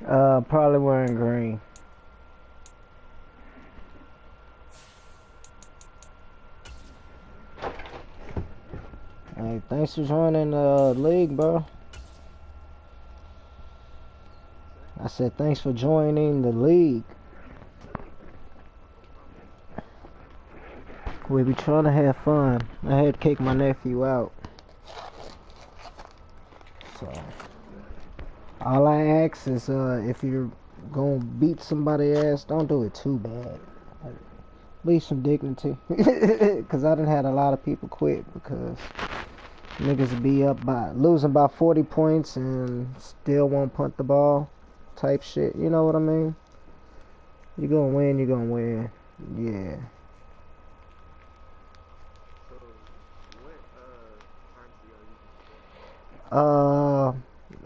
Probably wearing green. Hey, thanks for joining the league, bro. I said thanks for joining the league. We be trying to have fun. I had to kick my nephew out. So all I ask is if you're gonna beat somebody's ass, don't do it too bad. Like, leave some dignity. Cause I done had a lot of people quit because niggas be up by losing by 40 points and still won't punt the ball type shit. You know what I mean? You gonna win, you gonna win. Yeah.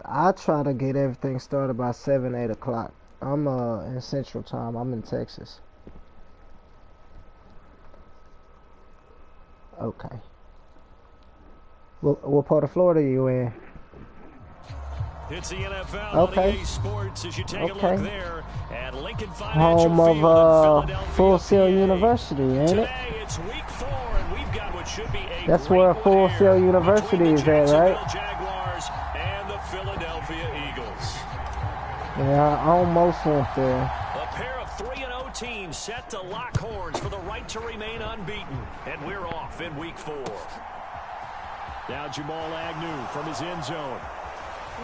I try to get everything started by 7, 8 o'clock. I'm in Central Time. I'm in Texas. Okay. What part of Florida are you in? It's the NFL okay. on EA Sports as you take a look there at Lincoln Financial Home of Full Sail University, ain't Today, it? It's week 4, and we've got what should be a That's where Full Sail University is at, right? Jaguars and the Philadelphia Eagles. Yeah, I almost went there. A pair of 3-0 teams set to lock horns for the right to remain unbeaten, and we're off in week 4. Now Jamal Agnew from his end zone.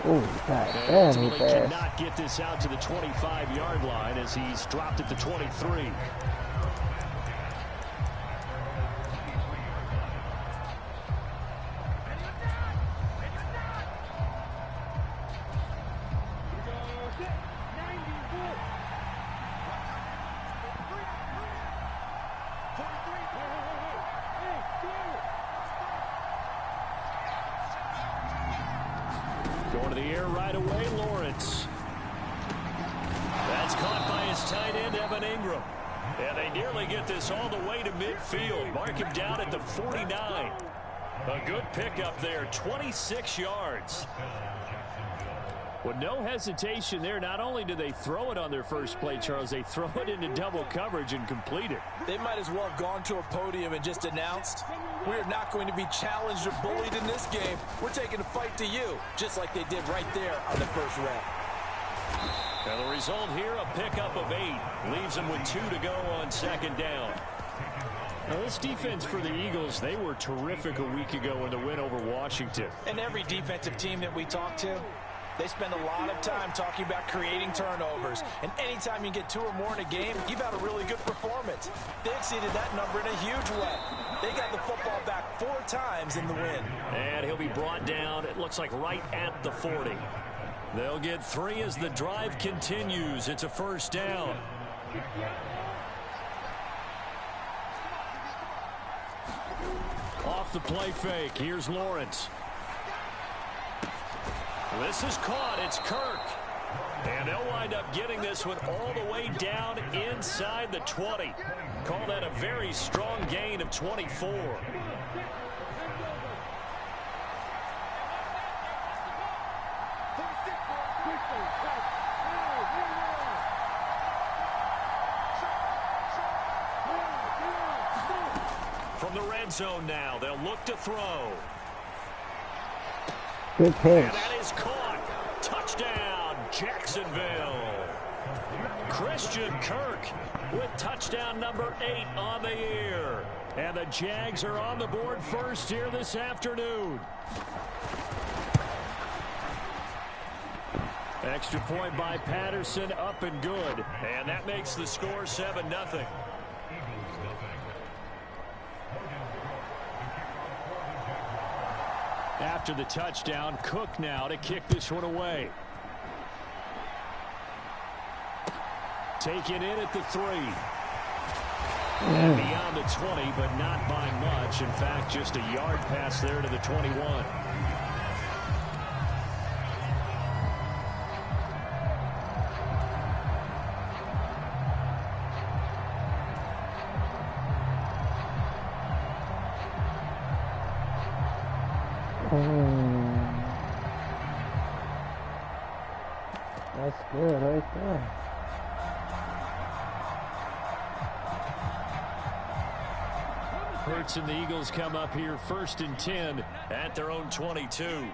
Oh, God damn, he fast. Cannot get this out to the 25-yard line as he's dropped it to 23. Going to the air right away, Lawrence. That's caught by his tight end, Evan Ingram. And they nearly get this all the way to midfield. Mark him down at the 49. A good pickup there, 26 yards. With no hesitation there, not only do they throw it on their first play, Charles, they throw it into double coverage and complete it. They might as well have gone to a podium and just announced, we're not going to be challenged or bullied in this game. We're taking a fight to you, just like they did right there on the first round. Now the result here, a pickup of 8. Leaves them with 2 to go on second down. Now this defense for the Eagles, they were terrific a week ago in the win over Washington. And every defensive team that we talk to, they spend a lot of time talking about creating turnovers. And anytime you get 2 or more in a game, you've had a really good performance. They exceeded that number in a huge way. They got the football back 4 times in the win. And he'll be brought down, it looks like right at the 40. They'll get 3 as the drive continues. It's a first down. Off the play fake. Here's Lawrence. This is caught. It's Kirk. And they'll wind up getting this one all the way down inside the 20. Call that a very strong gain of 24. From the red zone now, they'll look to throw. Good pitch. And that is caught. Touchdown, Jacksonville. Christian Kirk with touchdown number 8 on the year. And the Jags are on the board first here this afternoon. Extra point by Patterson, up and good. And that makes the score 7-0. After the touchdown, Cook now to kick this one away. Taken in at the 3. And beyond the 20, but not by much. In fact, just a yard pass there to the 21. That's good right there. Hurts and the Eagles come up here 1st and 10 at their own 22.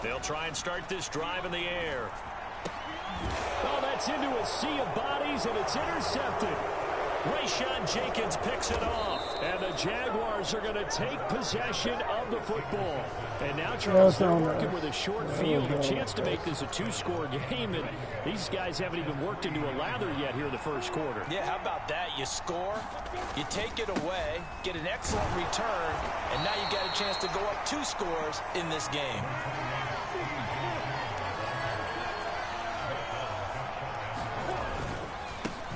They'll try and start this drive in the air. Oh, that's into a sea of bodies, and it's intercepted. Rayshawn Jenkins picks it off, and the Jaguars are going to take possession of the football. And now, Charles, they're working with a short field, a chance to make this a 2-score game, and these guys haven't even worked into a lather yet here in the first quarter. Yeah, how about that? You score, you take it away, get an excellent return, and now you got a chance to go up 2 scores in this game.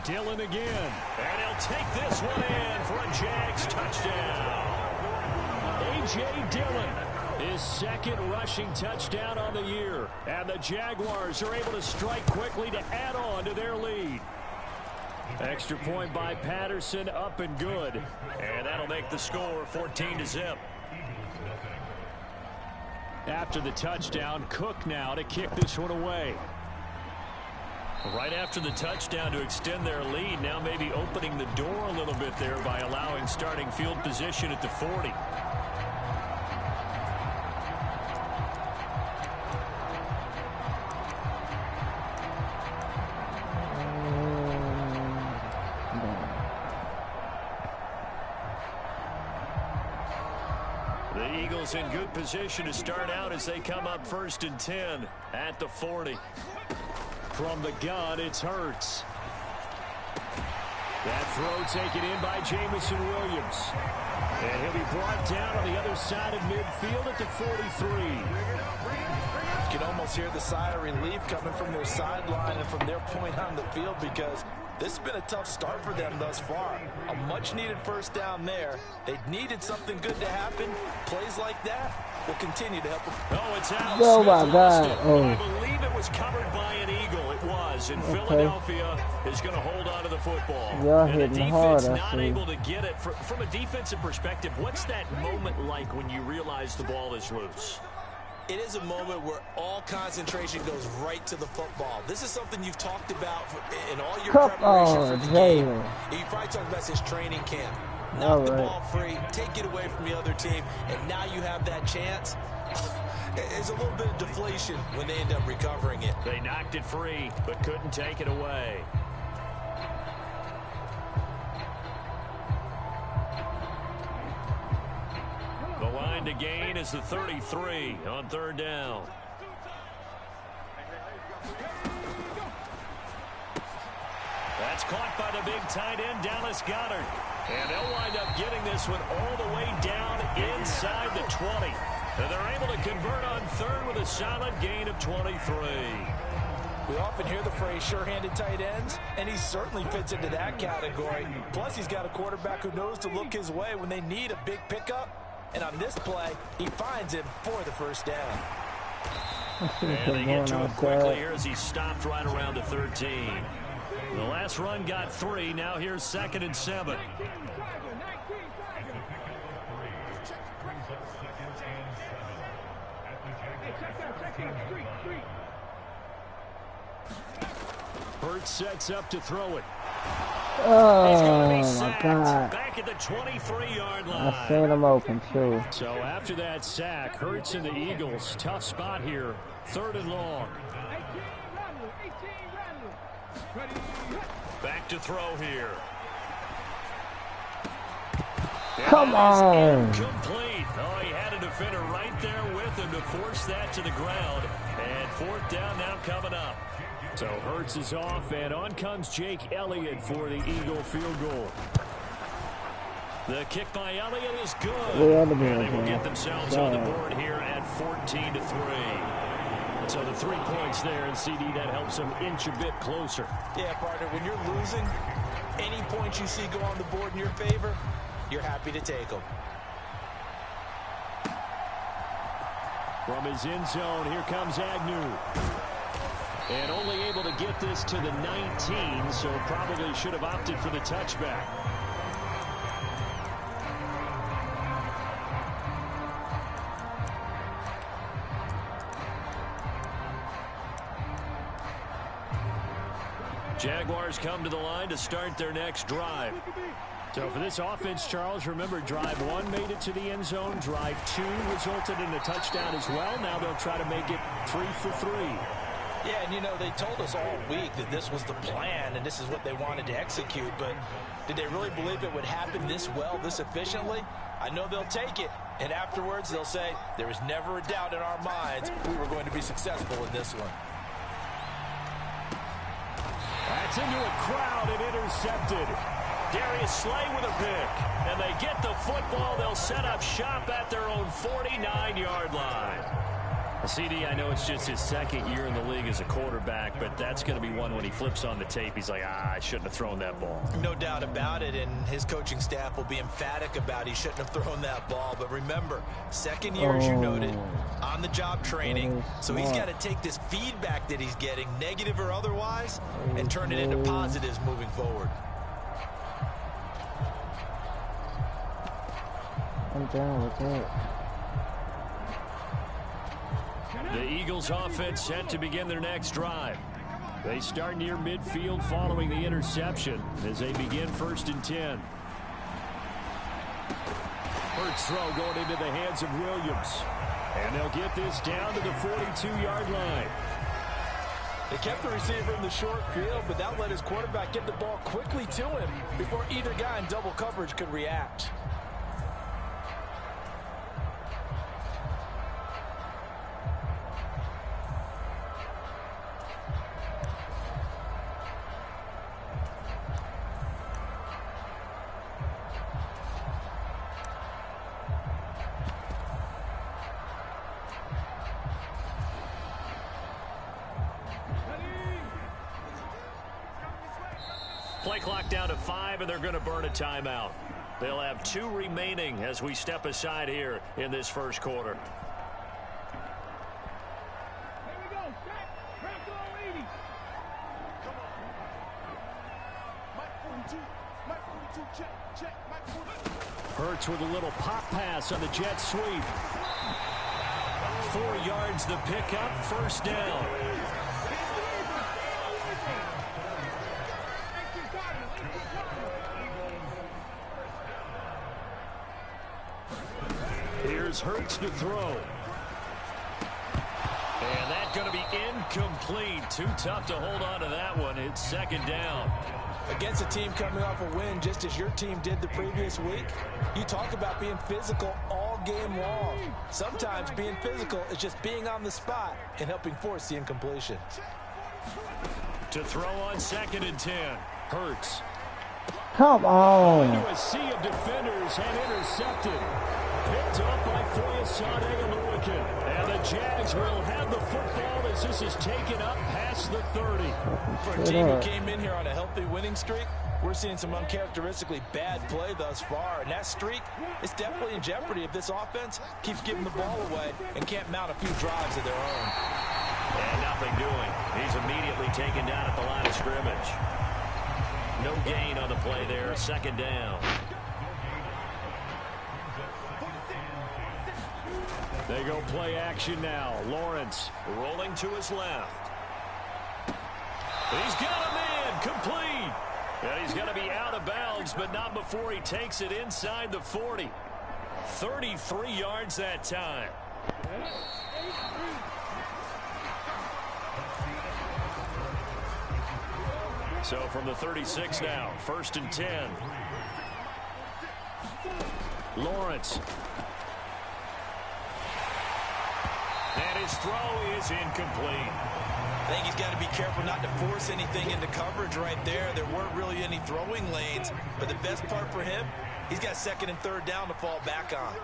Dillon again, and he'll take this one in for a Jags touchdown. A.J. Dillon, his 2nd rushing touchdown on the year, and the Jaguars are able to strike quickly to add on to their lead. Extra point by Patterson, up and good, and that'll make the score 14-0. After the touchdown, Cook now to kick this one away. Right after the touchdown to extend their lead, now maybe opening the door a little bit there by allowing starting field position at the 40. The Eagles in good position to start out as they come up 1st and 10 at the 40. From the gun, it's Hurts. That throw taken in by Jamison Williams. And he'll be brought down on the other side of midfield at the 43. You can almost hear the sigh of relief coming from their sideline and from their point on the field, because this has been a tough start for them thus far. A much-needed first down there. They needed something good to happen. Plays like that will continue to help them. Oh, it's out. Oh, my God. Oh. I believe it was covered by an Eagle. It was. And Philadelphia is going to hold on to the football. And the defense not able to get it. From a defensive perspective, what's that moment like when you realize the ball is loose? It is a moment where all concentration goes right to the football. This is something you've talked about in all your preparation for the game. You probably talked about since training camp. Knock the ball free, take it away from the other team, and now you have that chance. There's a little bit of deflation when they end up recovering it. They knocked it free, but couldn't take it away. The line to gain is the 33 on 3rd down. That's caught by the big tight end, Dallas Goedert. And they'll wind up getting this one all the way down inside the 20. And they're able to convert on 3rd with a solid gain of 23. We often hear the phrase sure-handed tight ends, and he certainly fits into that category. Plus, he's got a quarterback who knows to look his way when they need a big pickup. And on this play, he finds him for the first down. And they get to him quickly here as he stopped right around the 13. The last run got 3. Now here's 2nd and 7. Hurts sets up to throw it. Oh, my God. Back at the 23-yard line. I seen him open, too. So after that sack, Hurts and the Eagles, tough spot here. 3rd and long. Back to throw here. Come on. Complete. Oh, he had a defender right there with him to force that to the ground. And 4th down now coming up. So Hurts is off, and on comes Jake Elliott for the Eagle field goal. The kick by Elliott is good. And they will get themselves on the board here at 14-3. So the 3 points there, and CD, that helps them inch a bit closer. Yeah, partner, when you're losing, any points you see go on the board in your favor, you're happy to take them. From his end zone, here comes Agnew. And only able to get this to the 19, so probably should have opted for the touchback. come to the line to start their next drive. So for this offense, Charles, remember drive 1 made it to the end zone. Drive 2 resulted in a touchdown as well. Now they'll try to make it 3 for 3. Yeah, and you know, they told us all week that this was the plan and this is what they wanted to execute, but did they really believe it would happen this well, this efficiently? I know they'll take it, and afterwards they'll say, there was never a doubt in our minds we were going to be successful in this one. That's into a crowd and intercepted. Darius Slay with a pick, and they get the football. They'll set up shop at their own 49-yard line. CD, I know it's just his second year in the league as a quarterback, but that's going to be one when he flips on the tape. He's like, I shouldn't have thrown that ball. No doubt about it, and his coaching staff will be emphatic about he shouldn't have thrown that ball. But remember, second year, as you noted, on-the-job training. So he's got to take this feedback that he's getting, negative or otherwise, and turn it into positives moving forward. I'm down with that. The Eagles offense set to begin their next drive. They start near midfield following the interception as they begin 1st and 10. Hurts throw going into the hands of Williams. And they'll get this down to the 42-yard line. They kept the receiver in the short field, but that let his quarterback get the ball quickly to him before either guy in double coverage could react. Play clock down to 5, and they're going to burn a timeout. They'll have 2 remaining as we step aside here in this first quarter. Hurts with a little pop pass on the jet sweep. 4 yards the pickup, 1st down. Here's Hurts to throw. And that's going to be incomplete. Too tough to hold on to that one. It's 2nd down. Against a team coming off a win just as your team did the previous week, you talk about being physical all game long. Sometimes being physical is just being on the spot and helping force the incompletion. To throw on 2nd and 10. Hurts. Come on. Into a sea of defenders and intercepted. Picked up by Foyesade Aluakin. And the Jags will have the football as this is taken up past the 30. For a team who came in here on a healthy winning streak, we're seeing some uncharacteristically bad play thus far. And that streak is definitely in jeopardy if this offense keeps giving the ball away and can't mount a few drives of their own. And nothing doing. He's immediately taken down at the line of scrimmage. No gain on the play there. 2nd down. They go play action now. Lawrence rolling to his left. He's got a man complete. And he's going to be out of bounds, but not before he takes it inside the 40. 33 yards that time. So from the 36 now, 1st and 10. Lawrence. And his throw is incomplete. I think he's got to be careful not to force anything into coverage right there. There weren't really any throwing lanes, but the best part for him, he's got 2nd and 3rd down to fall back on.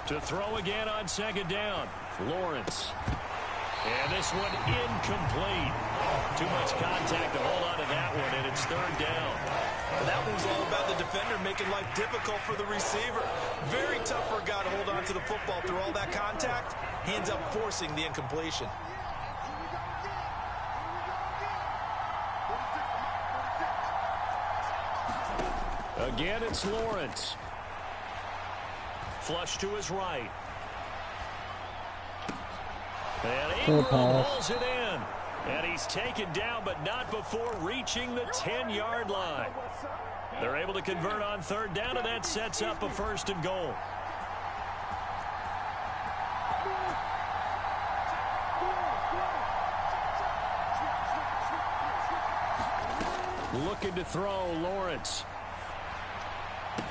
To throw again on 2nd down. Lawrence. And this one incomplete. Too much contact to hold on to that one, and it's 3rd down. And that one's all about the defender making life difficult for the receiver. Very tough for a guy to hold on to the football through all that contact. He ends up forcing the incompletion. Again, it's Lawrence. Flush to his right. And Ingram pulls it in. And he's taken down, but not before reaching the 10-yard line. They're able to convert on third down, and that sets up a 1st and goal. Looking to throw, Lawrence.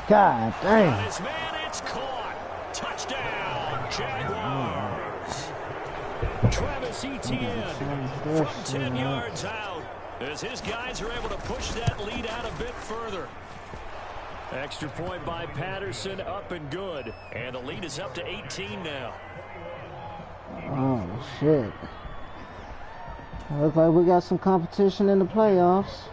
God dang. On his man, it's caught. Touchdown, Jaguars. Travis Etienne from 10 yards out as his guys are able to push that lead out a bit further. Extra point by Patterson, up and good. And the lead is up to 18 now. Oh, shit. Looks like we got some competition in the playoffs.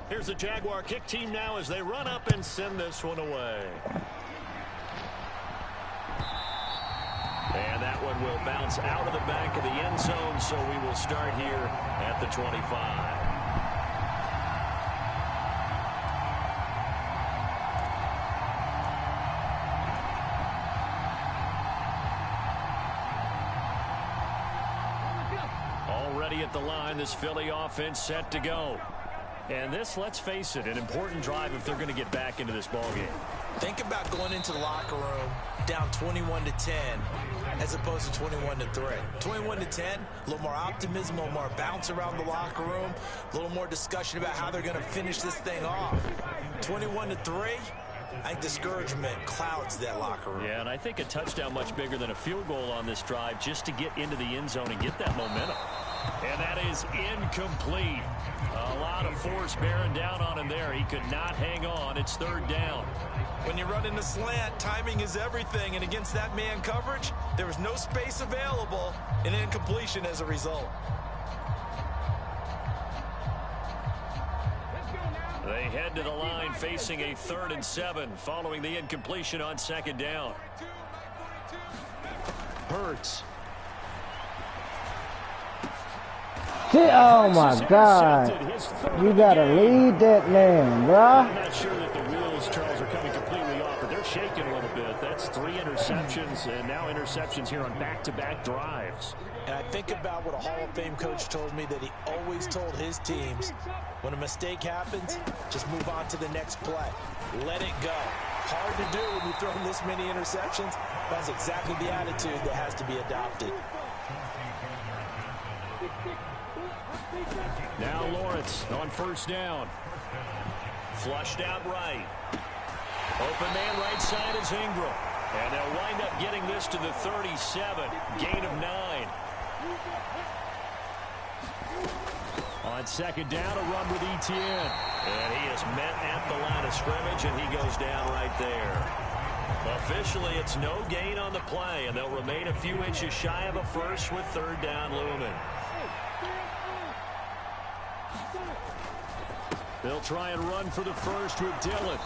Here's the Jaguar kick team now as they run up and send this one away. And that one will bounce out of the back of the end zone, so we will start here at the 25. Already at the line, this Philly offense set to go. And this, let's face it, an important drive if they're going to get back into this ballgame. Think about going into the locker room down 21-10 as opposed to 21-3. 21-10, a little more optimism, a little more bounce around the locker room, a little more discussion about how they're going to finish this thing off. 21-3, I think discouragement clouds that locker room. Yeah, and I think a touchdown much bigger than a field goal on this drive just to get into the end zone and get that momentum. And that is incomplete. A lot of force bearing down on him there. He could not hang on. It's 3rd down. When you run in the slant, timing is everything. And against that man coverage, there was no space available, and incompletion as a result. They head to the line facing a 3rd and 7 following the incompletion on 2nd down. Hurts. Oh my God. You gotta lead that man, bro. I'm not sure that the wheels, Charles, are coming completely off, but they're shaking a little bit. That's 3 interceptions, and now interceptions here on back-to-back drives. And I think about what a Hall of Fame coach told me that he always told his teams, when a mistake happens, just move on to the next play. Let it go. Hard to do when you're throwing this many interceptions. That's exactly the attitude that has to be adopted. Now Lawrence on 1st down. Flushed out right. Open man right side is Ingram. And they'll wind up getting this to the 37. Gain of 9. On 2nd down, a run with Etienne. And he is met at the line of scrimmage, and he goes down right there. Officially, it's no gain on the play, and they'll remain a few inches shy of a first with 3rd down looming. They'll try and run for the first with Dillon.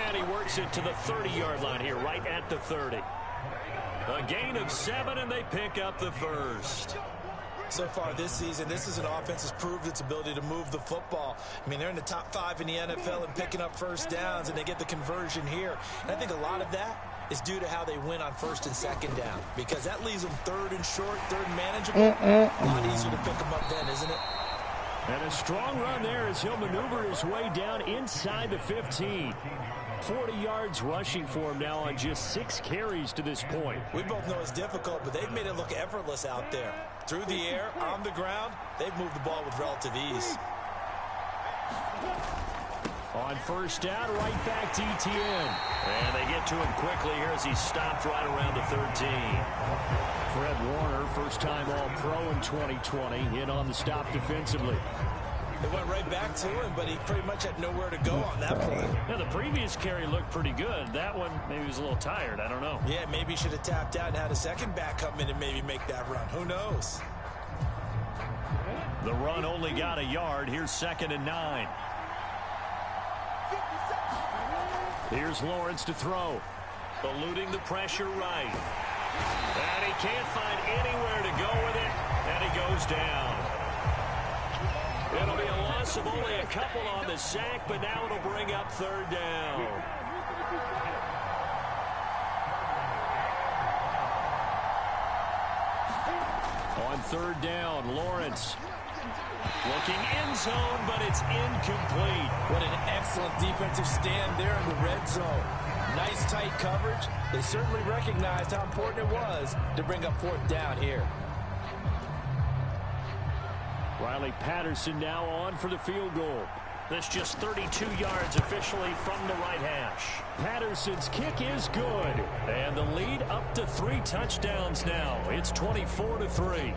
And he works it to the 30-yard line here, right at the 30. A gain of 7, and they pick up the first. So far this season, this is an offense that's proved its ability to move the football. I mean, they're in the top 5 in the NFL and picking up 1st downs, and they get the conversion here. And I think a lot of that is due to how they win on 1st and 2nd down, because that leaves them 3rd and short, 3rd and manageable. A lot easier to pick them up then, isn't it? And a strong run there as he'll maneuver his way down inside the 15. 40 yards rushing for him now on just 6 carries to this point. We both know it's difficult, but they've made it look effortless out there. Through the air, on the ground, they've moved the ball with relative ease. On 1st down, right back to Etienne. And they get to him quickly here as he stopped right around the 13. Fred Warner, first-time All-Pro in 2020, in on the stop defensively. They went right back to him, but he pretty much had nowhere to go on that play. Yeah, the previous carry looked pretty good. That one, maybe he was a little tired. I don't know. Yeah, maybe he should have tapped out and had a second back come in and maybe make that run. Who knows? The run only got a yard. Here's 2nd and 9. Here's Lawrence to throw. Eluding the pressure right. And he can't find anywhere to go with it. And he goes down. It'll be a loss of only a couple on the sack, but now it'll bring up 3rd down. third down. Lawrence looking end zone, but it's incomplete. What an excellent defensive stand there in the red zone. Nice tight coverage. They certainly recognized how important it was to bring up fourth down here. Riley Patterson now on for the field goal. That's just 32 yards officially from the right hash. Patterson's kick is good. And the lead up to 3 touchdowns now. It's 24-3.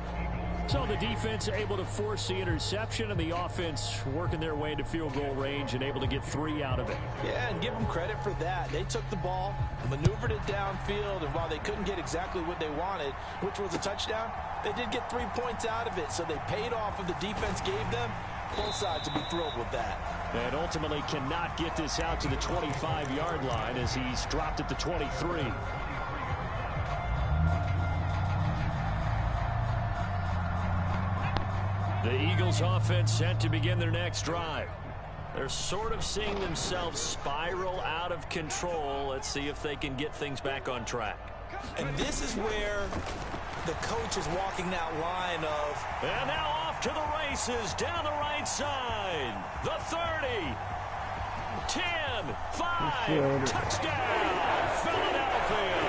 So the defense able to force the interception, and the offense working their way into field goal range and able to get 3 out of it. Yeah, and give them credit for that. They took the ball, maneuvered it downfield, and while they couldn't get exactly what they wanted, which was a touchdown, they did get 3 points out of it, so they paid off what the defense gave them. Both sides to be thrilled with that. And ultimately cannot get this out to the 25-yard line as he's dropped at the 23. The Eagles offense set to begin their next drive. They're sort of seeing themselves spiral out of control. Let's see if they can get things back on track. And this is where the coach is walking that line of... And now off to the races down the right side. The 30. 10, 5, touchdown, Philadelphia.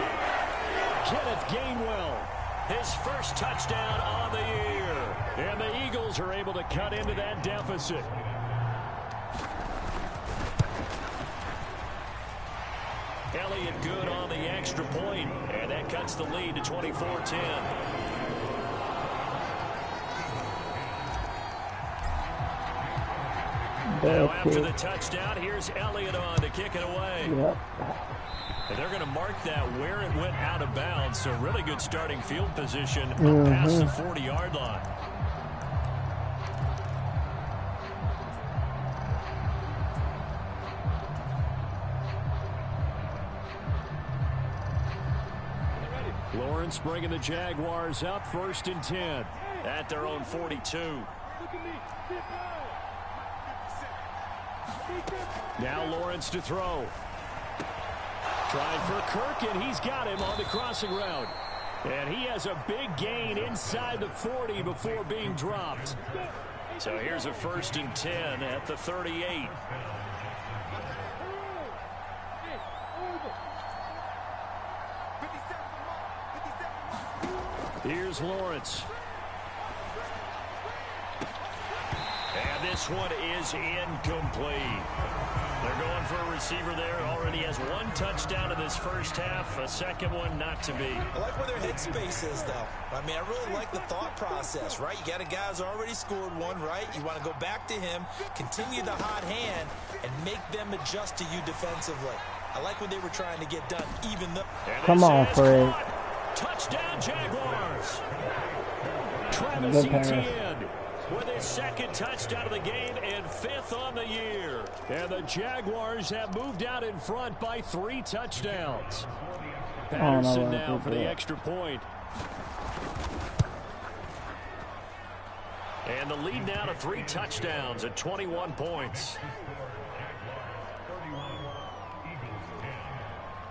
Kenneth Gainwell. His first touchdown on the year. And the Eagles are able to cut into that deficit. Elliott good on the extra point, and that cuts the lead to 24-10. Now after the touchdown, here's Elliott on to kick it away. Yep. And they're going to mark that where it went out of bounds, so really good starting field position up past the 40-yard line. Lawrence bringing the Jaguars up 1st and 10. At their own 42. Now Lawrence to throw. Trying for Kirk, and he's got him on the crossing route. And he has a big gain inside the 40 before being dropped. So here's a 1st and 10 at the 38. Here's Lawrence. And this one is incomplete. They're going for a receiver there. Already has 1 touchdown in this first half. A second one not to be. I like where their headspace is, though. I mean, I really like the thought process, right? You got a guy who's already scored 1, right? You want to go back to him, continue the hot hand, and make them adjust to you defensively. I like what they were trying to get done, even though... Come on, Fred. Touchdown, Jaguars. Travis Etienne with his 2nd touchdown of the game and 5th on the year. And the Jaguars have moved out in front by 3 touchdowns. Patterson now for the extra point. And the lead now to 3 touchdowns at 21 points.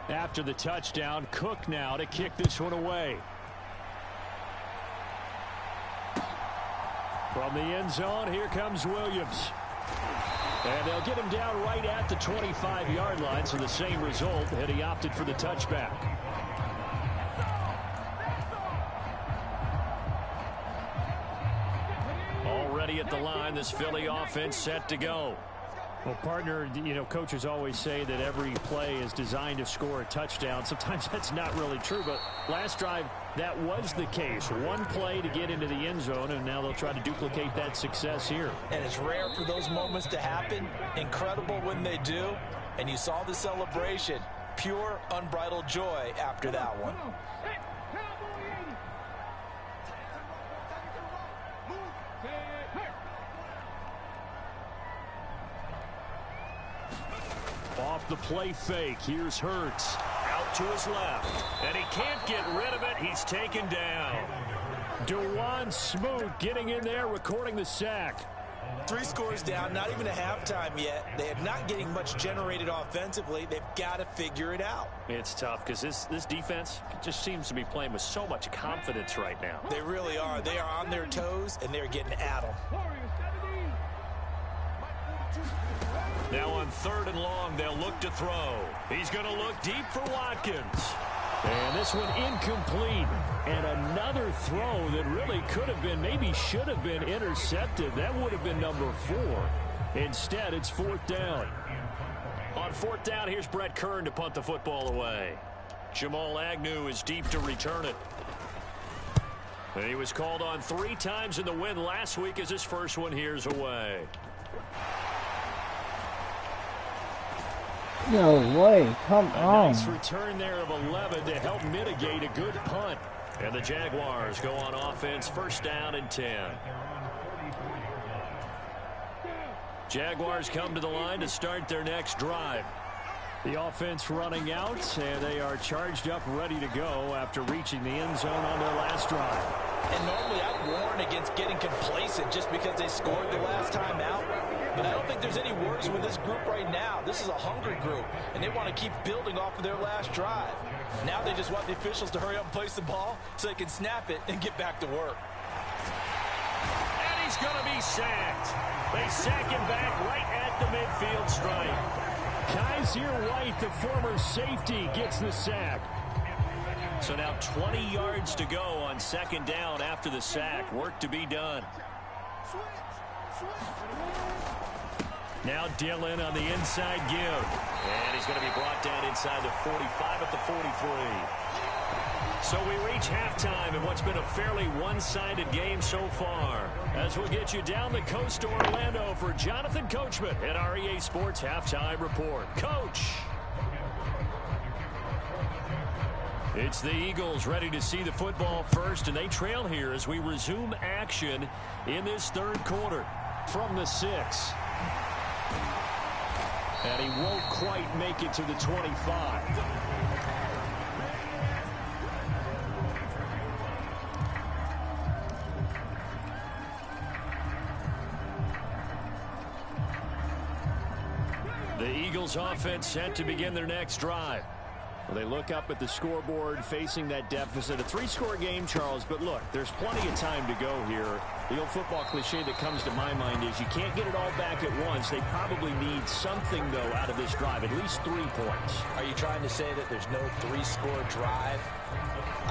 After the touchdown, Cook now to kick this one away. From the end zone, here comes Williams. And they'll get him down right at the 25-yard line, so the same result, and he opted for the touchback. Already at the line, this Philly offense set to go. Well, partner, you know, coaches always say that every play is designed to score a touchdown. Sometimes that's not really true, but last drive, that was the case. 1 play to get into the end zone, and now they'll try to duplicate that success here. And it's rare for those moments to happen. Incredible when they do. And you saw the celebration. Pure, unbridled joy after that one. Off the play fake, here's Hurts. Out to his left, and he can't get rid of it. He's taken down. Dewan Smoot getting in there, recording the sack. 3 scores down, not even a halftime yet. They are not getting much generated offensively. They've got to figure it out. It's tough because this defense just seems to be playing with so much confidence right now. They really are. They are on their toes, and they're getting at them. Now on 3rd and long, they'll look to throw. He's going to look deep for Watkins. And this one incomplete. And another throw that really could have been, maybe should have been intercepted. That would have been number 4. Instead, it's 4th down. On 4th down, here's Brett Kern to punt the football away. Jamal Agnew is deep to return it. And he was called on 3 times in the win last week as his first one here's away. No way, come on. Nice return there of 11 to help mitigate a good punt. And the Jaguars go on offense, 1st down and 10. Jaguars come to the line to start their next drive. The offense running out, and they are charged up, ready to go after reaching the end zone on their last drive. And normally I warn against getting complacent just because they scored the last time out. But I don't think there's any worries with this group right now. This is a hungry group, and they want to keep building off of their last drive. Now they just want the officials to hurry up and place the ball so they can snap it and get back to work. And he's going to be sacked. They sack him back right at the midfield stripe. Kaiser White, the former safety, gets the sack. So now 20 yards to go on 2nd down after the sack. Work to be done. Now Dillon on the inside give. And he's going to be brought down inside the 45 at the 43. So we reach halftime in what's been a fairly one-sided game so far. As we'll get you down the coast to Orlando for Jonathan Coachman at our EA Sports Halftime Report. Coach! It's the Eagles ready to see the football first, and they trail here as we resume action in this 3rd quarter. From the 6. And he won't quite make it to the 25. The Eagles offense set to begin their next drive. Well, they look up at the scoreboard facing that deficit. A 3-score game, Charles, but look, there's plenty of time to go here. The old football cliche that comes to my mind is you can't get it all back at once. They probably need something, though, out of this drive, at least 3 points. Are you trying to say that there's no 3-score drive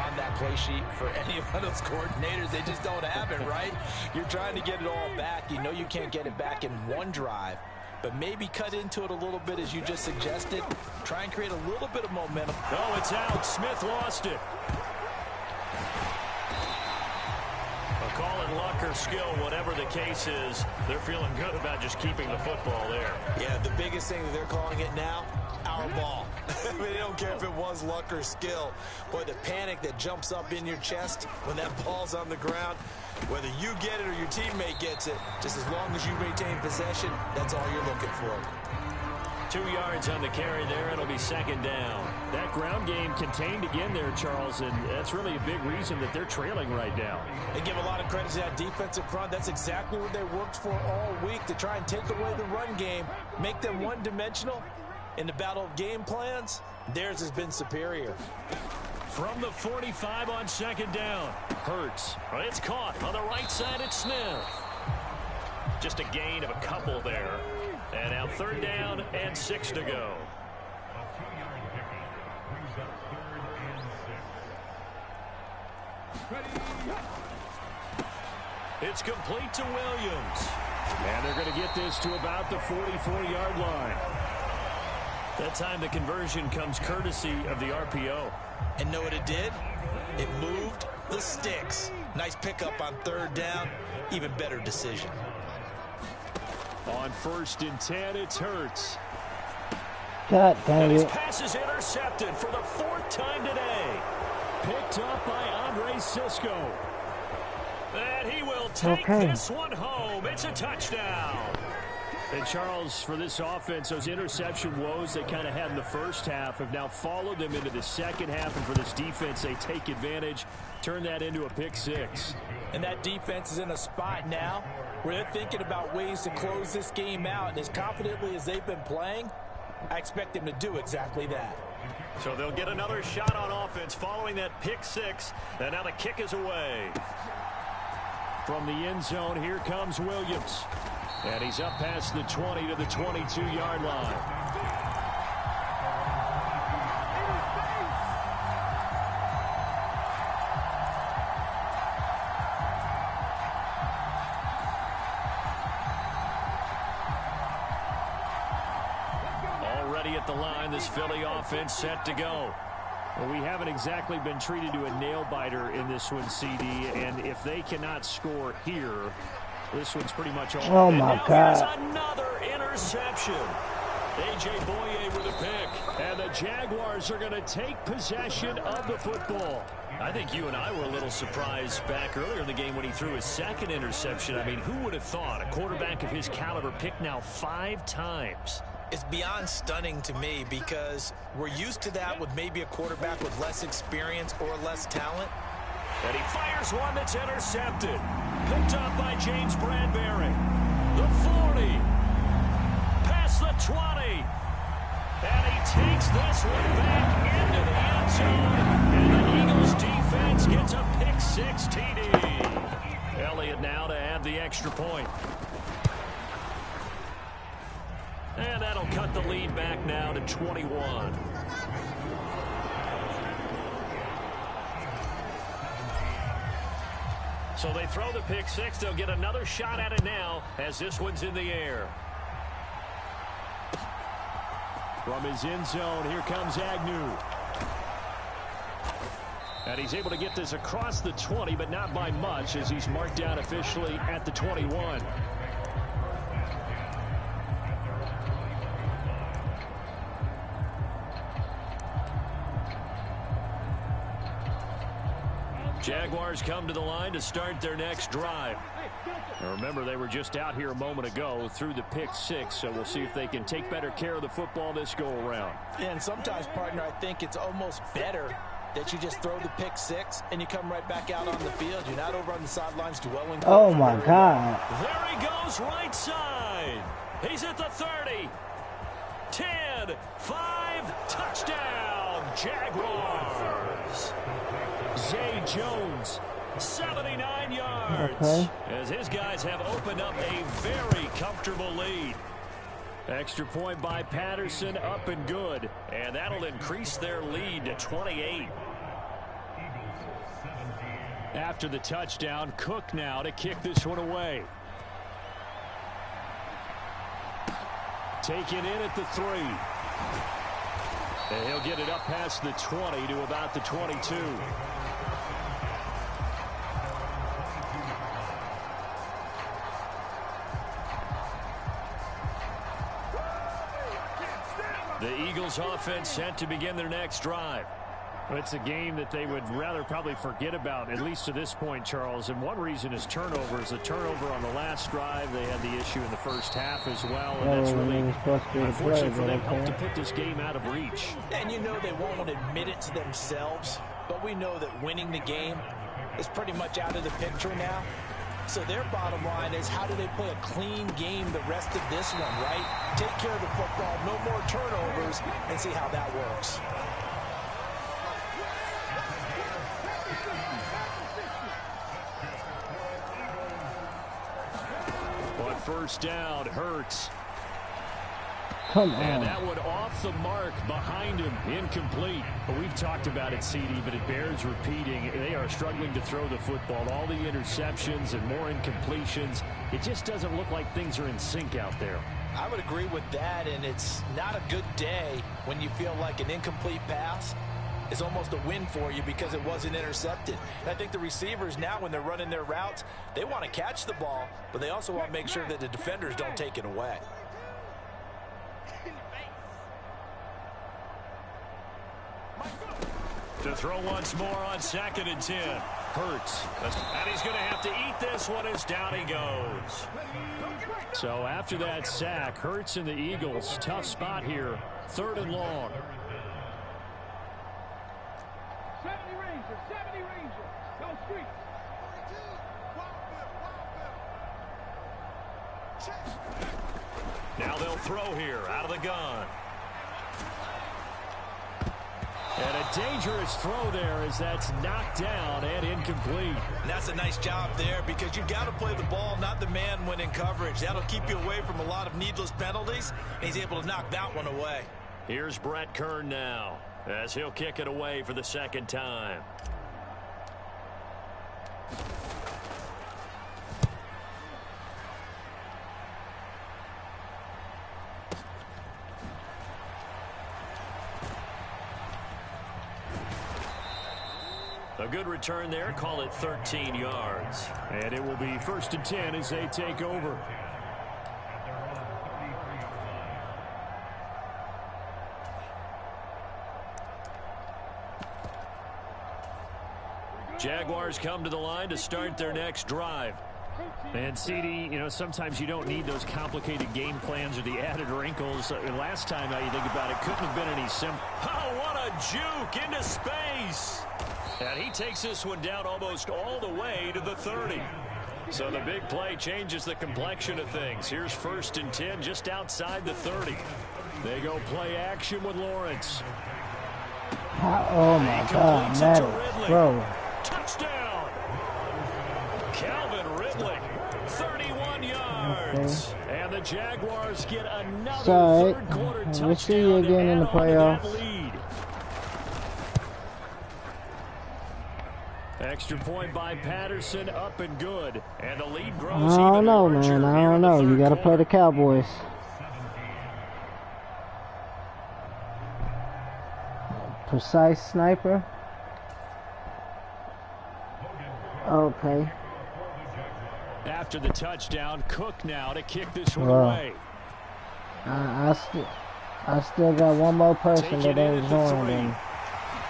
on that play sheet for any of those coordinators? They just don't have it, right? You're trying to get it all back. You know you can't get it back in one drive. But maybe cut into it a little bit, as you just suggested. Try and create a little bit of momentum. Oh, it's out. Smith lost it. Call it luck or skill, whatever the case is. They're feeling good about just keeping the football there. Yeah, the biggest thing that they're calling it now, our ball. I mean, they don't care if it was luck or skill. Boy, the panic that jumps up in your chest when that ball's on the ground, whether you get it or your teammate gets it, just as long as you maintain possession, that's all you're looking for. 2 yards on the carry there. It'll be 2nd down. That ground game contained again there, Charles, and that's really a big reason that they're trailing right now. They give a lot of credit to that defensive front. That's exactly what they worked for all week, to try and take away the run game, make them one-dimensional. In the battle of game plans, theirs has been superior. From the 45 on 2nd down. Hurts. It's caught on the right side. It's Smith. Just a gain of a couple there. And now 3rd down and 6 to go. It's complete to Williams. And they're going to get this to about the 44-yard line. That time the conversion comes courtesy of the RPO. And know what it did? It moved the sticks. Nice pickup on 3rd down. Even better decision. On 1st and 10, it's Hurts. God dang And his it. pass is intercepted for the 4th time today. Picked up by Andre Sisco. And he will take this one home. It's a touchdown. And Charles, for this offense, those interception woes they kind of had in the first half have now followed them into the second half. And for this defense, they take advantage, turn that into a pick six. And that defense is in a spot now where they're thinking about ways to close this game out. And as confidently as they've been playing, I expect them to do exactly that. So they'll get another shot on offense following that pick six. And now the kick is away. From the end zone, here comes Williams. And he's up past the 20 to the 22-yard line. Already at the line, this Philly offense set to go. Well, we haven't exactly been treated to a nail-biter in this one, CD. And if they cannot score here, this one's pretty much over. Oh, my God. Another interception. A.J. Boye with a pick. And the Jaguars are going to take possession of the football. I think you and I were a little surprised back earlier in the game when he threw his second interception. I mean, who would have thought a quarterback of his caliber picked now 5 times? It's beyond stunning to me because we're used to that with maybe a quarterback with less experience or less talent. And he fires one that's intercepted. Picked up by James Bradbury. The 40. Past the 20. And he takes this one back into the end zone. And the Eagles defense gets a pick six TD. Elliott now to add the extra point. And that'll cut the lead back now to 21. So they throw the pick six. They'll get another shot at it now as this one's in the air. From his end zone, here comes Agnew. And he's able to get this across the 20, but not by much as he's marked down officially at the 21. Jaguars come to the line to start their next drive. Now remember, they were just out here a moment ago through the pick six, so we'll see if they can take better care of the football this go-around. And sometimes, partner, I think it's almost better that you just throw the pick six and you come right back out on the field. You're not over on the sidelines dwelling. Oh, my God. There he goes, right side. He's at the 30. 10, 5, touchdown, Jaguars. Zay Jones, 79 yards. Okay. As his guys have opened up a very comfortable lead. extra point by Patterson, up and good. And that'll increase their lead to 28. After the touchdown, Cook now to kick this one away. Taken in at the 3. And he'll get it up past the 20 to about the 22. The Eagles offense set to begin their next drive. Well, it's a game that they would rather probably forget about, at least to this point, Charles. And one reason is turnovers. The turnover on the last drive, they had the issue in the first half as well. And that's really, unfortunately for them, helped to put this game out of reach. And you know they won't admit it to themselves, but we know that winning the game is pretty much out of the picture now. So their bottom line is, how do they play a clean game the rest of this one, right? Take care of the football, no more turnovers, and see how that works. But first down, Hurts. Come on. And that one off the mark behind him, incomplete. But we've talked about it, CD, but it bears repeating. They are struggling to throw the football. All the interceptions and more incompletions. It just doesn't look like things are in sync out there. I would agree with that, and it's not a good day when you feel like an incomplete pass is almost a win for you because it wasn't intercepted. And I think the receivers now, when they're running their routes, they want to catch the ball, but they also want to make sure that the defenders don't take it away. To throw once more on 2nd and 10. Hurts. And he's going to have to eat this one as down he goes. So after that sack, Hurts and the Eagles, tough spot here. 3rd and long. 70 Rangers. Go Streets. Now they'll throw here out of the gun. And a dangerous throw there as that's knocked down and incomplete. And that's a nice job there because you've got to play the ball, not the man when in coverage. That'll keep you away from a lot of needless penalties. And he's able to knock that one away. Here's Brett Kern now as he'll kick it away for the 2nd time. A good return there. Call it 13 yards. And it will be 1st and 10 as they take over. Jaguars come to the line to start their next drive. And CD, you know, sometimes you don't need those complicated game plans or the added wrinkles. Last time, now you think about it, couldn't have been any simpler. Oh, what a juke into space. And he takes this one down almost all the way to the 30. So the big play changes the complexion of things. Here's 1st and 10 just outside the 30. They go play action with Lawrence. Oh my God, man, bro. Touchdown. Calvin Ridley, 31 yards. Okay. And the Jaguars get another Sorry. third quarter touchdown. We'll see you again in the playoffs. Extra point by Patterson, up and good. And the lead grows I even don't know, larger man. I here don't in the know. You third got to play quarter. the Cowboys. Precise sniper. Okay. After the touchdown, Cook now to kick this one Well, away. I still got one more person that ain't joined, and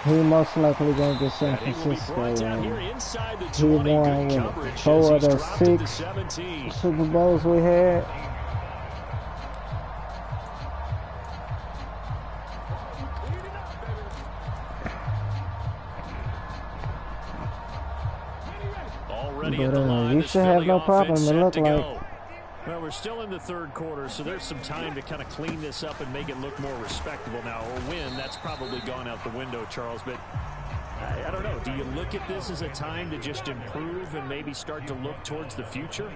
he most likely gonna get San And he will be Francisco. brought down here And inside the he 20. won Good what, coverage 4 as of he's the dropped at the 6 17. Super Bowls we had. Already But at the line, you this should have Philly no problem. offense It set look to like. go. Well, we're still in the third quarter, so there's some time to kind of clean this up and make it look more respectable now. A win, that's probably gone out the window, Charles, but I don't know. Do you look at this as a time to just improve and maybe start to look towards the future?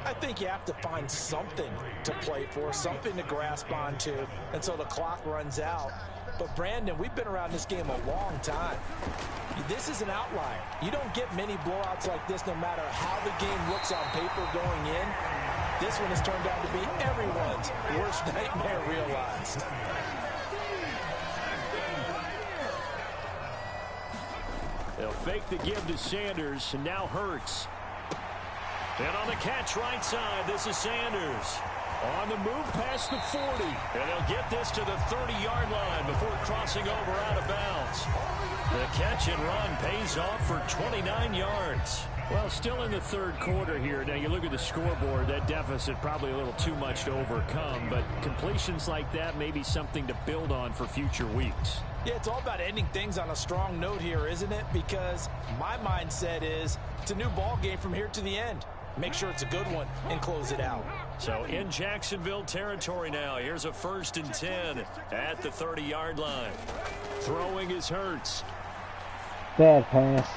I think you have to find something to play for, something to grasp onto until the clock runs out. But, Brandon, we've been around this game a long time. This is an outlier. You don't get many blowouts like this no matter how the game looks on paper going in. This one has turned out to be everyone's worst nightmare realized. They'll fake the give to Sanders, and now Hurts. And on the catch right side, this is Sanders. On the move past the 40. And they'll get this to the 30-yard line before crossing over out of bounds. The catch and run pays off for 29 yards. Well, still in the third quarter here. Now, you look at the scoreboard, that deficit probably a little too much to overcome, but completions like that may be something to build on for future weeks. Yeah, it's all about ending things on a strong note here, isn't it? Because my mindset is it's a new ball game from here to the end. Make sure it's a good one and close it out. So in Jacksonville territory now. Here's a 1st and 10 at the 30-yard line. Throwing is Hurts. Bad pass.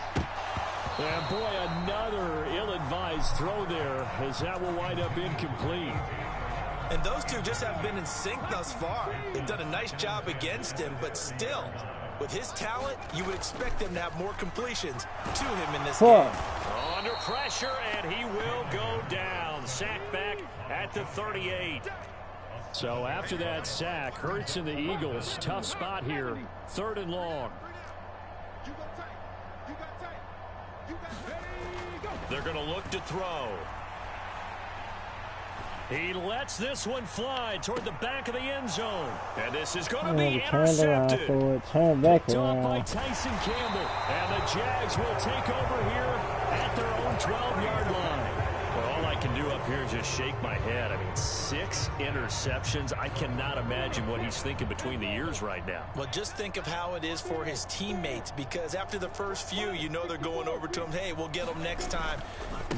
And boy, another ill-advised throw there as that will wind up incomplete. And those two just haven't been in sync thus far. They've done a nice job against him, but still, with his talent, you would expect him to have more completions to him in this game. Under pressure, and he will go down. Sacked back at the 38. So after that sack, Hurts and the Eagles, tough spot here. 3rd and long. They're going to look to throw. He lets this one fly toward the back of the end zone. And this is going to Yeah, be turn around intercepted. for it. Turn back Picked off by around. Tyson Campbell. And the Jags will take over here at their own 12-yard line. Well, all I can do up here is just shake my head. I mean, 6 interceptions. I cannot imagine what he's thinking between the ears right now. Well, just think of how it is for his teammates, because after the first few, you know they're going over to him, hey, we'll get them next time.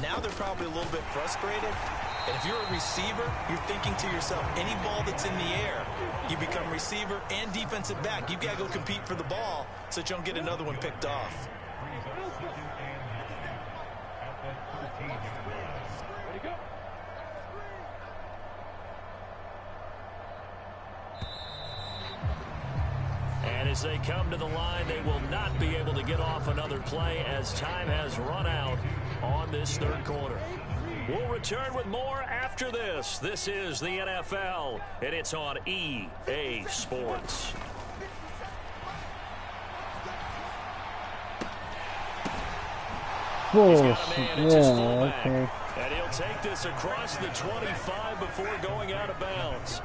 Now they're probably a little bit frustrated. And if you're a receiver, you're thinking to yourself, any ball that's in the air, you become receiver and defensive back. You've got to go compete for the ball so that you don't get another one picked off. And as they come to the line, they will not be able to get off another play as time has run out on this third quarter. We'll return with more after this. This is the NFL, and it's on EA Sports. Bullshit. Yeah, okay. And he'll take this across the 25 before going out of bounds.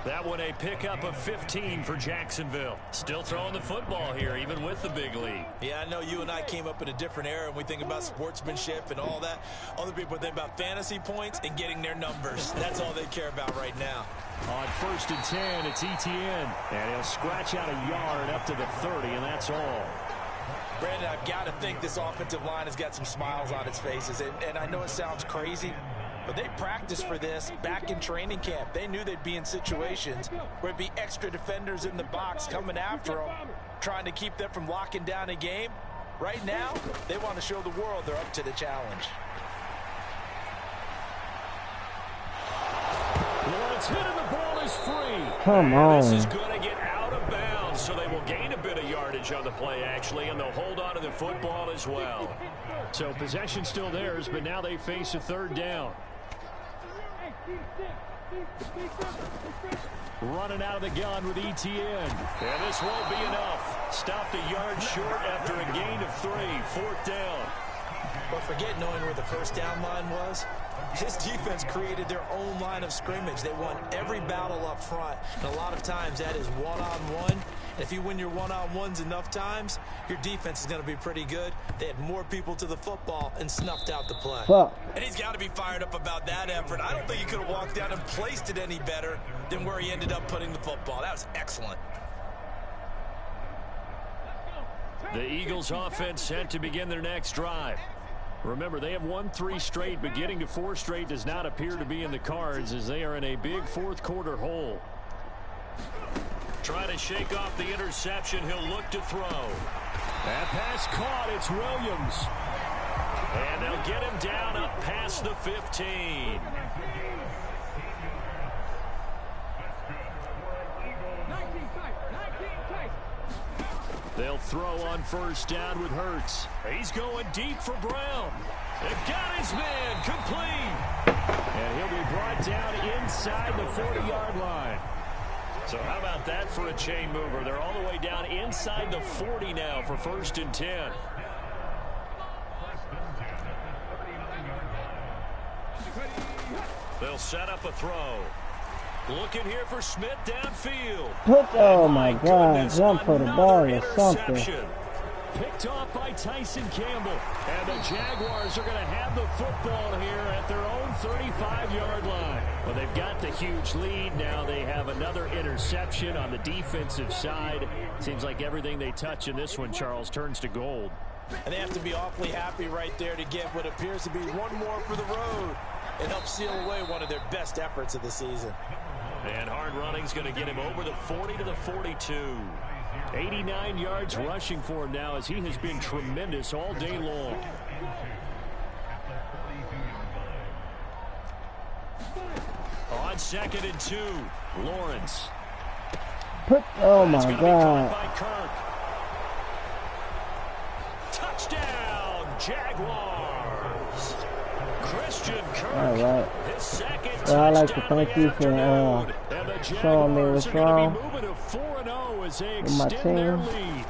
That one a pickup of 15 for Jacksonville. Still throwing the football here, even with the big lead. Yeah, I know you and I came up in a different era, and we think about sportsmanship and all that. Other people think about fantasy points and getting their numbers. That's all they care about right now. On 1st and 10, it's ETN. And he'll scratch out a yard up to the 30, and that's all. Brandon, I've got to think this offensive line has got some smiles on its faces. And I know it sounds crazy, but they practiced for this back in training camp. They knew they'd be in situations where it'd be extra defenders in the box coming after them, trying to keep them from locking down a game. Right now, they want to show the world they're up to the challenge. Lawrence hit and the ball is free. Come on. This is going to get out of bounds, so they will gain a bit of yardage on the play, actually, and they'll hold on to the football as well. So possession still theirs, but now they face a third down. Running out of the gun with ETN. And this won't be enough. Stopped a yard short after a gain of 3. 4th down. But forget knowing where the first down line was. His defense created their own line of scrimmage. They won every battle up front. And a lot of times that is one-on-one. And if you win your one-on-ones enough times, your defense is going to be pretty good. They had more people to the football and snuffed out the play. Fuck. And he's got to be fired up about that effort. I don't think he could have walked down and placed it any better than where he ended up putting the football. That was excellent. The Eagles offense set to begin their next drive. Remember, they have won 3 straight, but getting to 4 straight does not appear to be in the cards as they are in a big fourth quarter hole. Trying to shake off the interception. He'll look to throw. That pass caught. It's Williams. And they'll get him down up past the 15. They'll throw on first down with Hurts. He's going deep for Brown. They've got his man complete. And he'll be brought down inside the 40-yard line. So how about that for a chain mover? They're all the way down inside the 40 now for 1st and 10. They'll set up a throw. Looking here for Smith downfield. Oh my God, jump for the ball or something. Picked off by Tyson Campbell. And the Jaguars are going to have the football here at their own 35-yard line. Well, they've got the huge lead. Now they have another interception on the defensive side. Seems like everything they touch in this one, Charles, turns to gold. And they have to be awfully happy right there to get what appears to be one more for the road and help seal away one of their best efforts of the season. And hard running's going to get him over the 40 to the 42. 89 yards rushing for him now as he has been tremendous all day long. On 2nd and 2, Lawrence. Oh my God. By Kirk. Touchdown, Jaguars. Christian Kirk. All right. His second Well, I like to touchdown thank you for showing me what's wrong Moving to 4-0 as they with my extend their team. lead.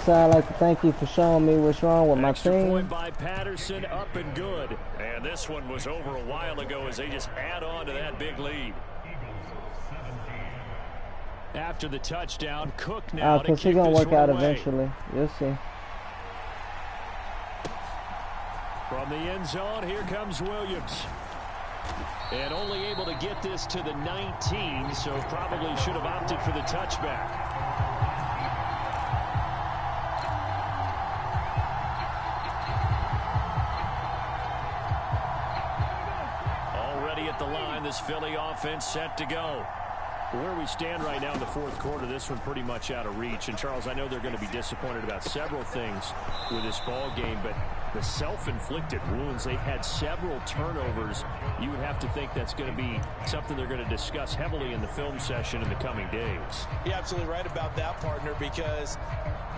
So I'd like to thank you for showing me what's wrong with my Extra team. point by Patterson, up and good. And this one was over a while ago as they just add on to that big lead. After the touchdown, Cook now to Because kick he's going to this work one out away. eventually. You'll see. From the end zone, here comes Williams. And only able to get this to the 19, so probably should have opted for the touchback. Already at the line, this Philly offense set to go. Where we stand right now in the fourth quarter, this one pretty much out of reach. And, Charles, I know they're going to be disappointed about several things with this ball game, but the self-inflicted wounds, they had several turnovers. You would have to think that's going to be something they're going to discuss heavily in the film session in the coming days. You're absolutely right about that, partner, because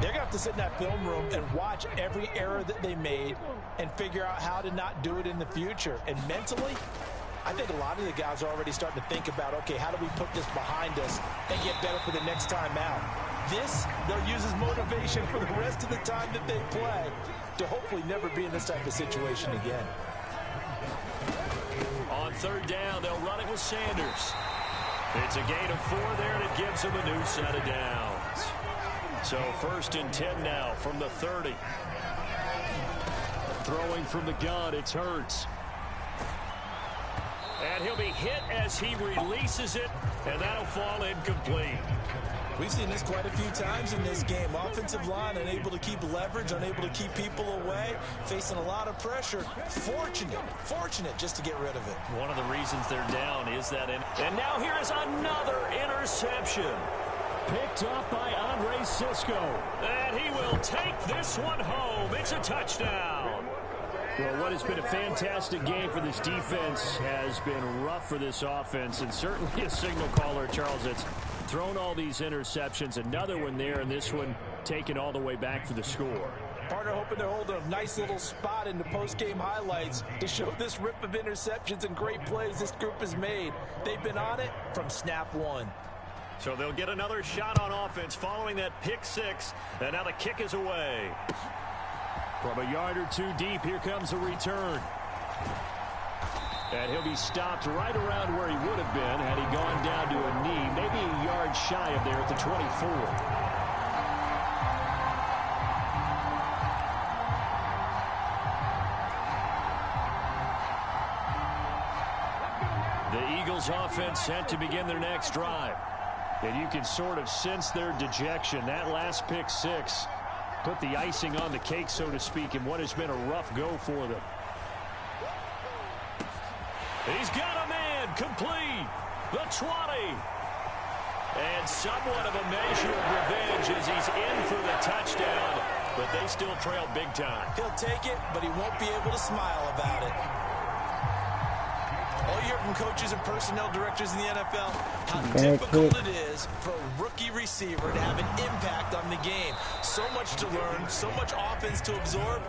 they're going to have to sit in that film room and watch every error that they made and figure out how to not do it in the future. And mentally, I think a lot of the guys are already starting to think about, okay, how do we put this behind us and get better for the next time out? This, they'll use as motivation for the rest of the time that they play to hopefully never be in this type of situation again. On third down, they'll run it with Sanders. It's a gain of 4 there, and it gives them a new set of downs. So 1st and 10 now from the 30. Throwing from the gun, it's Hurts. And he'll be hit as he releases it, and that'll fall incomplete. We've seen this quite a few times in this game. Offensive line unable to keep leverage, unable to keep people away, facing a lot of pressure. Fortunate just to get rid of it. One of the reasons they're down is that. And now here is another interception. Picked up by Andre Cisco. And he will take this one home. It's a touchdown. Well, what has been a fantastic game for this defense has been rough for this offense, and certainly a signal caller, Charles, that's thrown all these interceptions. Another one there, and this one taken all the way back for the score. Partner hoping they're holding a nice little spot in the post-game highlights to show this rip of interceptions and great plays this group has made. They've been on it from snap one. So they'll get another shot on offense following that pick 6, and now the kick is away. From a yard or two deep, here comes a return. And he'll be stopped right around where he would have been had he gone down to a knee, maybe a yard shy of there at the 24. The Eagles offense set to begin their next drive. And you can sort of sense their dejection. That last pick 6 put the icing on the cake, so to speak, in what has been a rough go for them. He's got a man complete. The 20. And somewhat of a measure of revenge as he's in for the touchdown. But they still trail big time. He'll take it, but he won't be able to smile about it. All you hear from coaches and personnel directors in the NFL, how difficult it is for a rookie receiver to have an impact on the game. So much to learn, so much offense to absorb.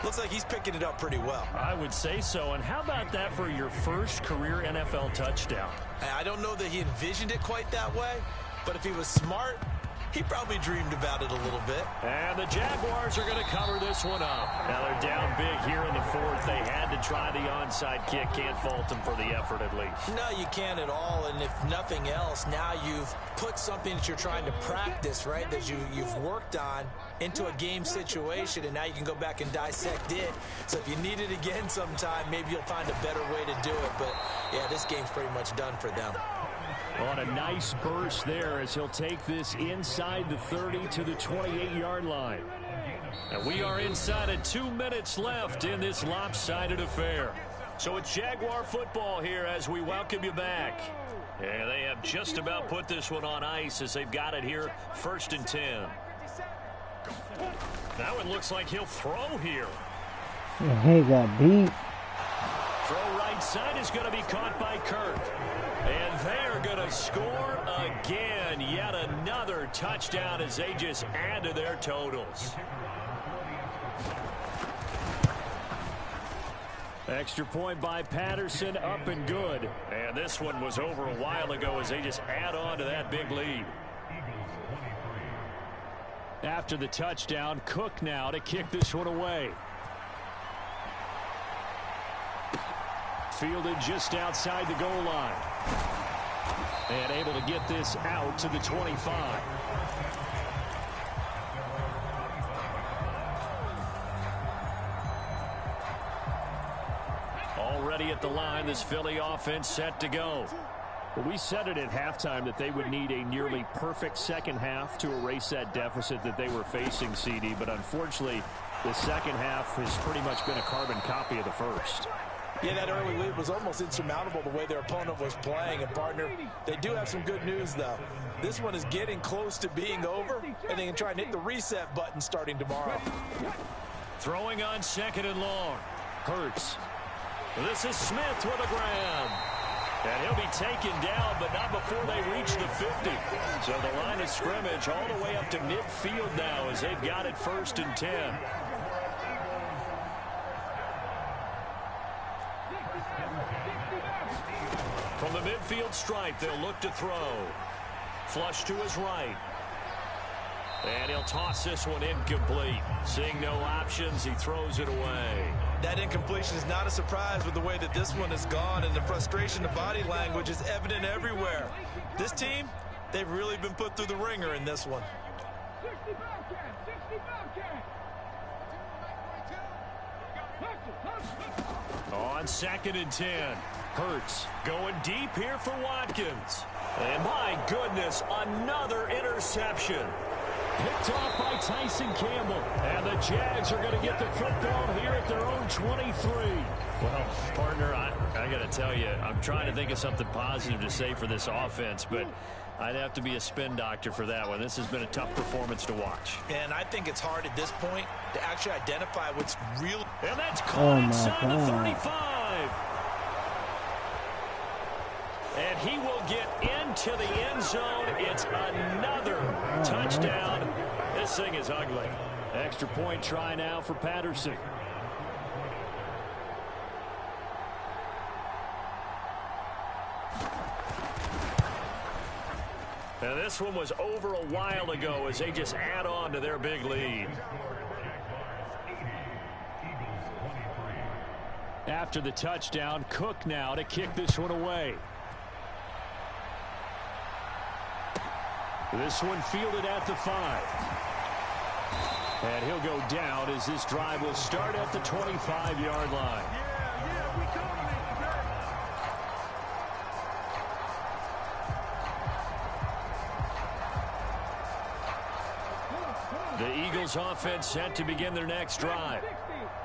Looks like he's picking it up pretty well. I would say so. And how about that for your first career NFL touchdown? I don't know that he envisioned it quite that way, but if he was smart, he probably dreamed about it a little bit. And the Jaguars are going to cover this one up. Now they're down big here in the fourth. They had to try the onside kick. Can't fault them for the effort at least. No, you can't at all. And if nothing else, now you've put something that you're trying to practice, right, that you've worked on into a game situation, and now you can go back and dissect it. So if you need it again sometime, maybe you'll find a better way to do it. But, yeah, this game's pretty much done for them. On a nice burst there as he'll take this inside the 30 to the 28-yard line. And we are inside of 2 minutes left in this lopsided affair. So it's Jaguar football here as we welcome you back. And they have just about put this one on ice as they've got it here, 1st and 10. That one looks like he'll throw here. Yeah, he got beat. Throw right side is going to be caught by Kirk. And they're going to score again. Yet another touchdown as they just add to their totals. Extra point by Patterson, up and good. And this one was over a while ago as they just add on to that big lead. After the touchdown, Cook now to kick this one away. Fielded just outside the goal line. And able to get this out to the 25. Already at the line, this Philly offense set to go. Well, we said it at halftime that they would need a nearly perfect second half to erase that deficit that they were facing, CD. But unfortunately, the second half has pretty much been a carbon copy of the first. Yeah, that early lead was almost insurmountable the way their opponent was playing. And, partner, they do have some good news, though. This one is getting close to being over, and they can try and hit the reset button starting tomorrow. Throwing on 2nd and long. Hurts. This is Smith with a grab. And he'll be taken down, but not before they reach the 50. So the line of scrimmage all the way up to midfield now as they've got it 1st and 10. From the midfield stripe, they'll look to throw. Flush to his right. And he'll toss this one incomplete. Seeing no options, he throws it away. That incompletion is not a surprise with the way that this one has gone, and the frustration of body language is evident everywhere. This team, they've really been put through the ringer in this one. 65 On 2nd and 10. Hurts going deep here for Watkins. And my goodness, another interception. Picked off by Tyson Campbell. And the Jags are going to get the football here at their own 23. Well, partner, I got to tell you, I'm trying to think of something positive to say for this offense, but I'd have to be a spin doctor for that one. This has been a tough performance to watch. And I think it's hard at this point to actually identify what's real. And that's caught inside the 35. And he will get into the end zone. It's another touchdown. This thing is ugly. Extra point try now for Patterson. Now this one was over a while ago as they just add on to their big lead. After the touchdown, Cook now to kick this one away. This one fielded at the 5. And he'll go down as this drive will start at the 25-yard line. The Eagles offense set to begin their next drive.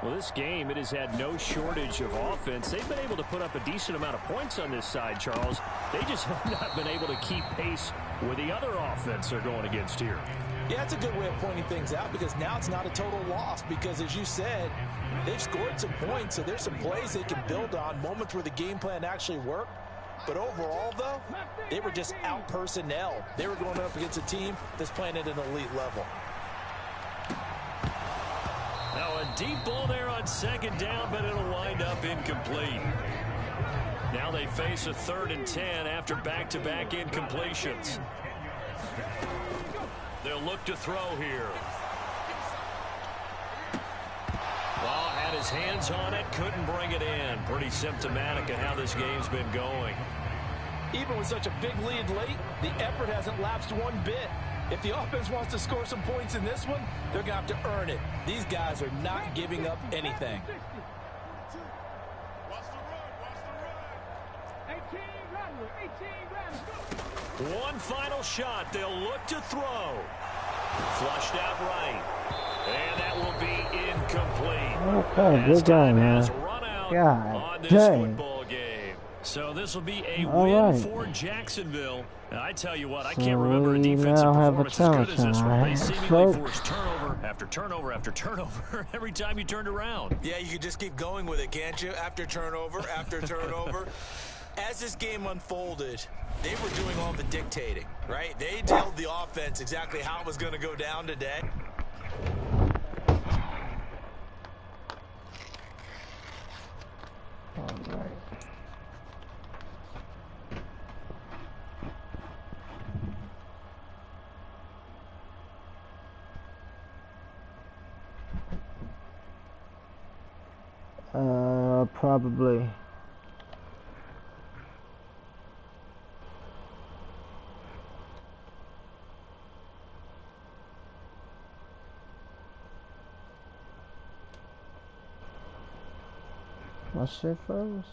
Well, this game, it has had no shortage of offense. They've been able to put up a decent amount of points on this side, Charles. They just have not been able to keep pace with the other offense they're going against here. Yeah, that's a good way of pointing things out because now it's not a total loss because, as you said, they've scored some points, so there's some plays they can build on, moments where the game plan actually worked. But overall, though, they were just out personnel. They were going up against a team that's playing at an elite level. Now a deep ball there on 2nd down, but it'll wind up incomplete. Now they face a 3rd and 10 after back-to-back incompletions. They'll look to throw here. Well, had his hands on it, couldn't bring it in. Pretty symptomatic of how this game's been going. Even with such a big lead late, the effort hasn't lapsed one bit. If the offense wants to score some points in this one, they're going to have to earn it. These guys are not giving up anything. One final shot. They'll look to throw. Flushed out right. And that will be incomplete. Okay, good game, man. God dang. So this will be a win for Jacksonville. And I tell you what, I can't remember a defensive performance as good as this one. They seemingly forced turnover after turnover after turnover every time you turned around. Yeah, you could just keep going with it, can't you? After turnover, after turnover. As this game unfolded, they were doing all the dictating, right? They told the offense exactly how it was going to go down today. All right. Probably. My shit froze.